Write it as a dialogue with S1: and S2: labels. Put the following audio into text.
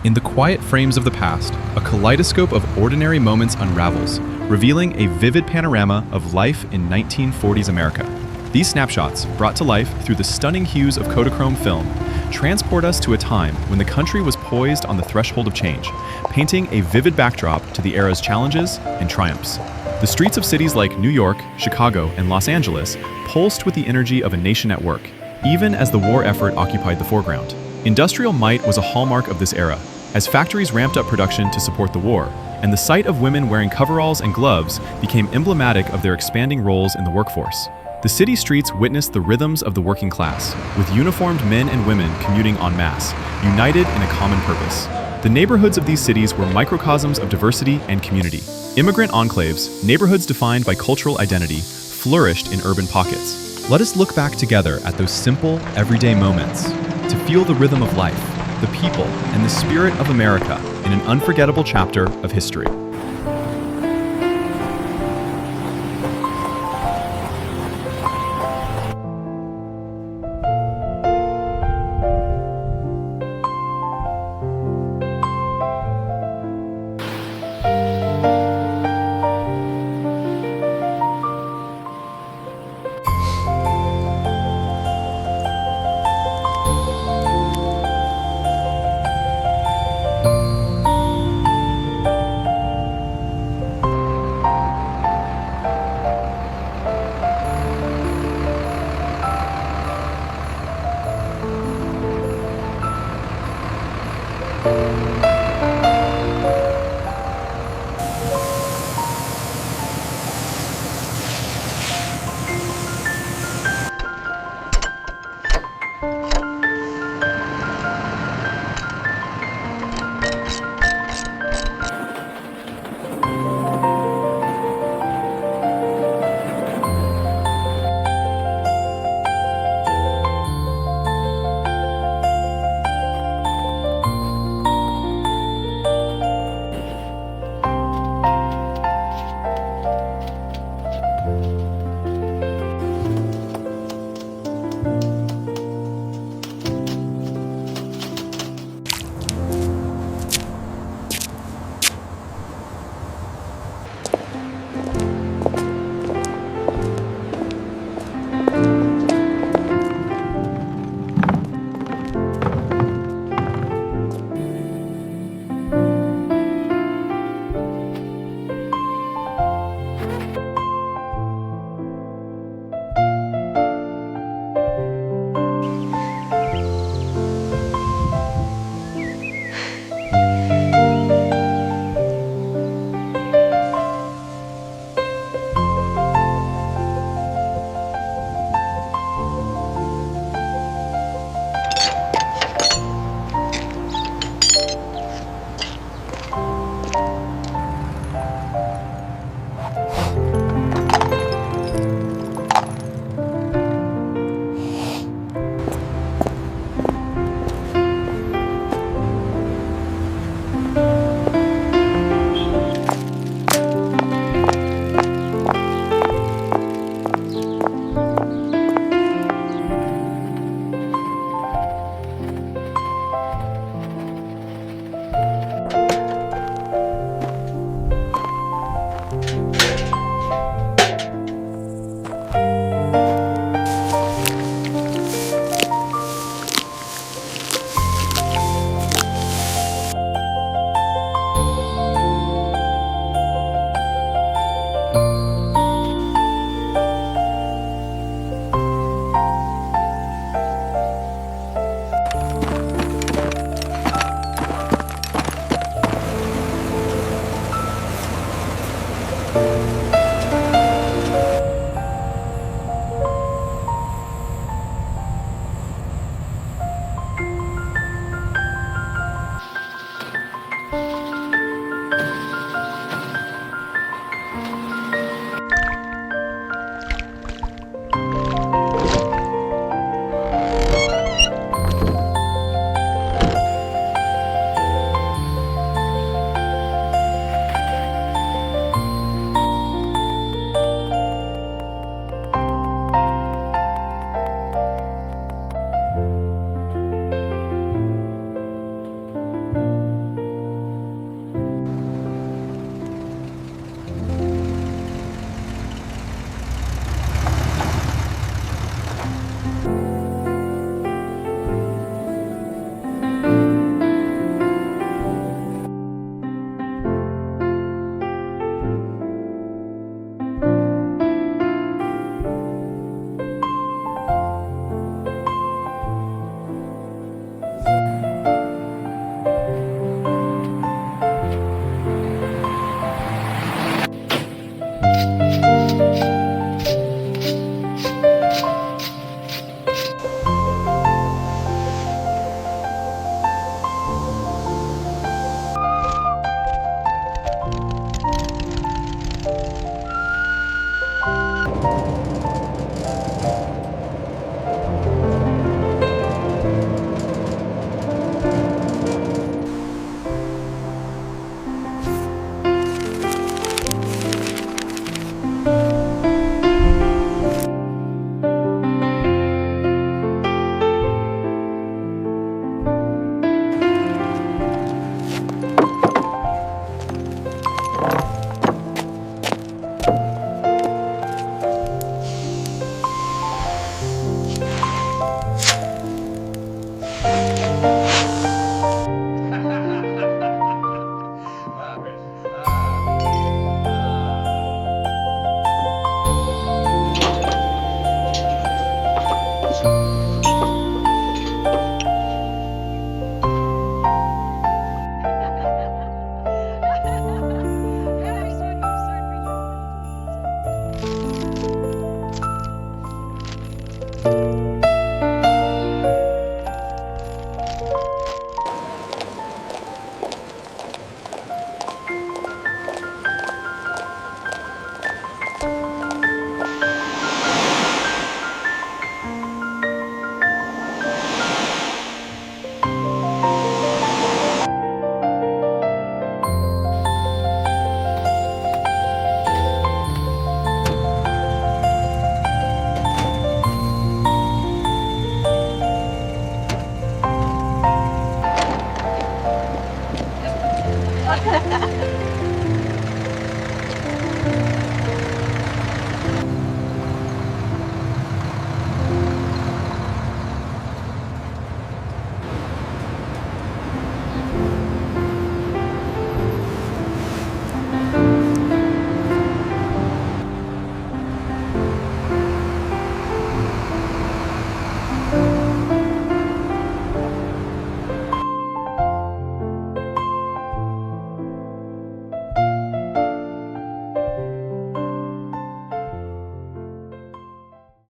S1: In the quiet frames of the past, a kaleidoscope of ordinary moments unravels, revealing a vivid panorama of life in 1940s America. These snapshots, brought to life through the stunning hues of Kodachrome film, transport us to a time when the country was poised on the threshold of change, painting a vivid backdrop to the era's challenges and triumphs. The streets of cities like New York, Chicago, and Los Angeles pulsed with the energy of a nation at work, even as the war effort occupied the foreground. Industrial might was a hallmark of this era, as factories ramped up production to support the war, and the sight of women wearing coveralls and gloves became emblematic of their expanding roles in the workforce. The city streets witnessed the rhythms of the working class, with uniformed men and women commuting en masse, united in a common purpose. The neighborhoods of these cities were microcosms of diversity and community. Immigrant enclaves, neighborhoods defined by cultural identity, flourished in urban pockets. Let us look back together at those simple, everyday moments to feel the rhythm of life, the people, and the spirit of America in an unforgettable chapter of history.